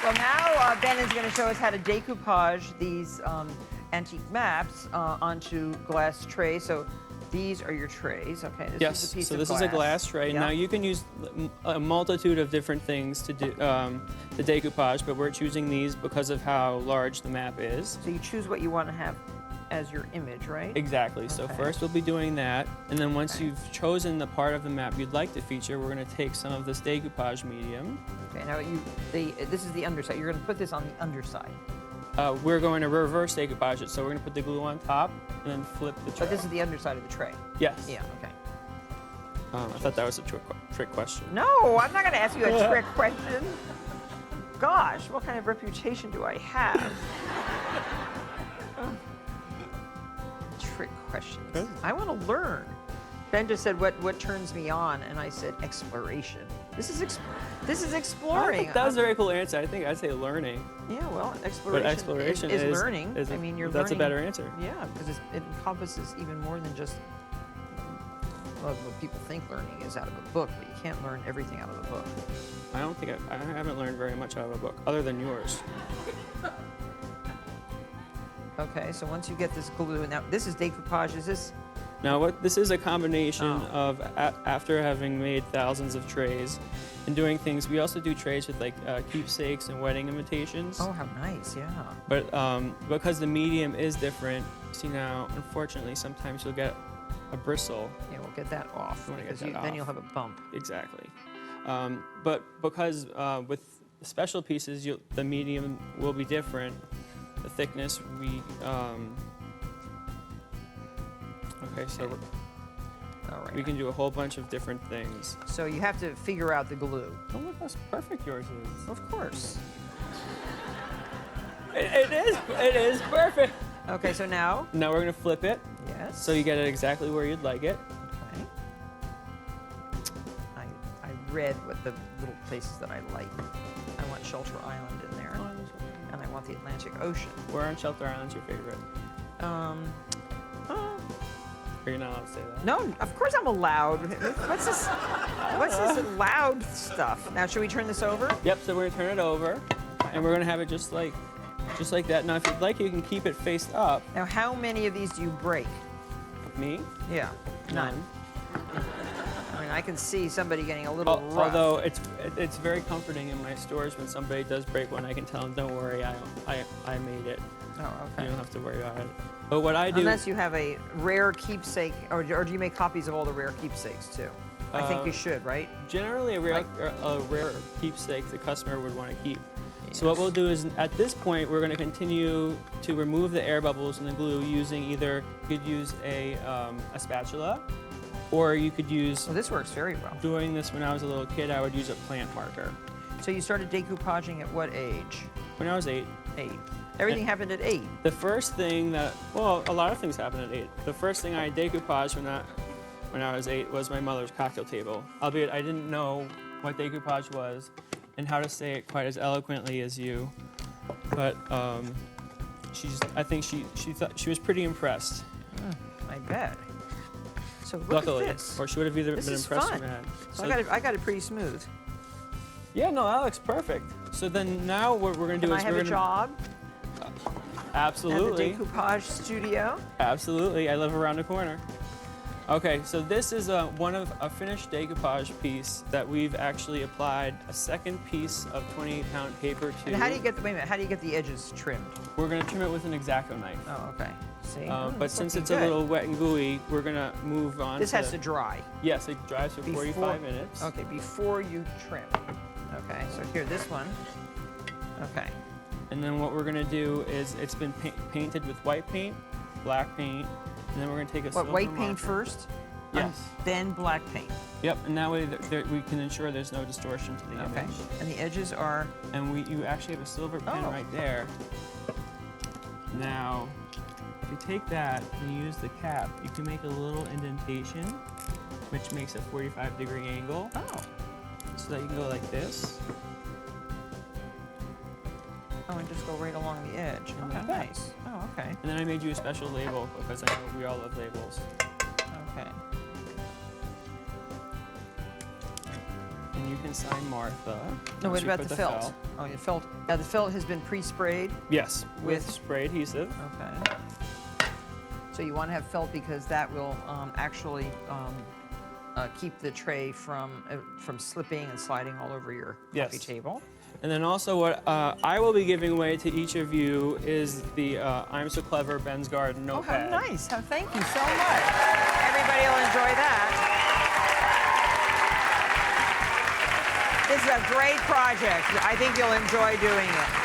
Well, now Ben is going to show us how to decoupage these antique maps onto glass trays. So these are your trays. Okay, this is a piece of glass. So this is a glass tray. Yeah. Now you can use a multitude of different things to do the decoupage, but we're choosing these because of how large the map is. So you choose what you want to have as your image, right? Exactly. So Okay. first we'll be doing that, and then once you've chosen the part of the map you'd like to feature, we're going to take some of this decoupage medium. Okay, now this is the underside. You're going to put this on the underside. We're going to reverse decoupage it, so we're going to put the glue on top and then flip the tray. But this is the underside of the tray. Yes. Yeah, okay. I thought that was a trick question. No, I'm not going to ask you a trick question. Gosh, what kind of reputation do I have? Trick questions. Good. I want to learn. Ben just said, what turns me on? And I said, exploration. This is exploring. That was a very cool answer. I think I'd say learning. Yeah, well, exploration, But exploration is learning. I mean, you're that's learning. a better answer. Yeah, because it encompasses even more than just what people think learning is out of a book, but you can't learn everything out of a book. I don't think I haven't learned very much out of a book, other than yours. Okay, so once you get this glue, now this is decoupage. Is this? Now, this is a combination Oh. of after having made thousands of trays and doing things. We also do trays with like keepsakes and wedding invitations. Oh, how nice! Yeah. But because the medium is different, see now, unfortunately, sometimes you'll get a bristle. Yeah, we'll get that off You wanna get because that then off. you'll have a bump. Exactly. But because with special pieces, the medium will be different. The thickness, okay, so All right. we can do a whole bunch of different things. So you have to figure out the glue. Oh, look how perfect yours is. Of course. It is perfect. Okay, so now. Now we're gonna flip it, Yes. so you get it exactly where you'd like it. Okay. I read what the little places that I like. I want Shelter Island in there, and I want the Atlantic Ocean. Where on Shelter Island's your favorite? Oh, Are you not allowed to say that? no, of course I'm allowed. What's this? What's this loud stuff? Now, should we turn this over? Yep. So we're gonna turn it over, and we're gonna have it just like that. Now, if you'd like, you can keep it faced up. Now, how many of these do you break? Me? Yeah, none. I mean, I can see somebody getting a little rough. Although it's very comforting in my stores when somebody does break one, I can tell them, don't worry, I made it. Oh, You okay. don't have to worry about it. But what I do, Unless you have a rare keepsake, or do you make copies of all the rare keepsakes too? I think you should, right? generally a rare keepsake the customer would want to keep. So what we'll do is, at this point, we're going to continue to remove the air bubbles in the glue using you could use a spatula, or you could use, Well, this works very well. doing this when I was a little kid, I would use a plant marker. So you started decoupaging at what age? When I was 8, 8. Everything happened at 8. the first thing a lot of things happened at 8. The first thing I decoupaged when I was 8 was my mother's cocktail table. Albeit I didn't know what decoupage was and how to say it quite as eloquently as you. But I think she thought she was pretty impressed. I bet. So look Luckily, at this. or she would have either This been is impressed fun. or mad. So I got it pretty smooth. Yeah, no, that looks perfect. So then now what we're gonna do Can I is have we're a gonna job absolutely. at the decoupage studio? Absolutely, I live around the corner. Okay, so this is a finished decoupage piece that we've actually applied a second piece of 28-pound paper to. And how do you get how do you get the edges trimmed? We're gonna trim it with an X-Acto knife. Oh, okay. See? But since it's a little wet and gooey, we're gonna move on. This has to dry. Yes, it dries for 45 minutes. Okay, before you trim. Okay, so here, this one. Okay. And then what we're gonna do is it's been painted with white paint, black paint, and then we're gonna take a What, silver white marker. paint first? Yes. Then black paint. Yep, and that way we can ensure there's no distortion to the Okay. image. And the edges are. And you actually have a silver pen Oh. right there. Now, if you take that and you use the cap, you can make a little indentation, which makes a 45-degree angle, Oh. so that you can go like this. Oh, and just go right along the edge. And Okay, like that. nice. Oh, okay. And then I made you a special label because I know we all love labels. Okay. And you can sign Martha. No, what once we about put the felt? Oh, the felt. Now the felt has been pre-sprayed. Yes, with With- spray adhesive. Okay. So you want to have felt because that will actually keep the tray from slipping and sliding all over your coffee Yes. table. And then also what I will be giving away to each of you is the I'm So Clever Ben's Garden Oh, notepad. how nice. Thank you so much. Everybody will enjoy that. This is a great project. I think you'll enjoy doing it.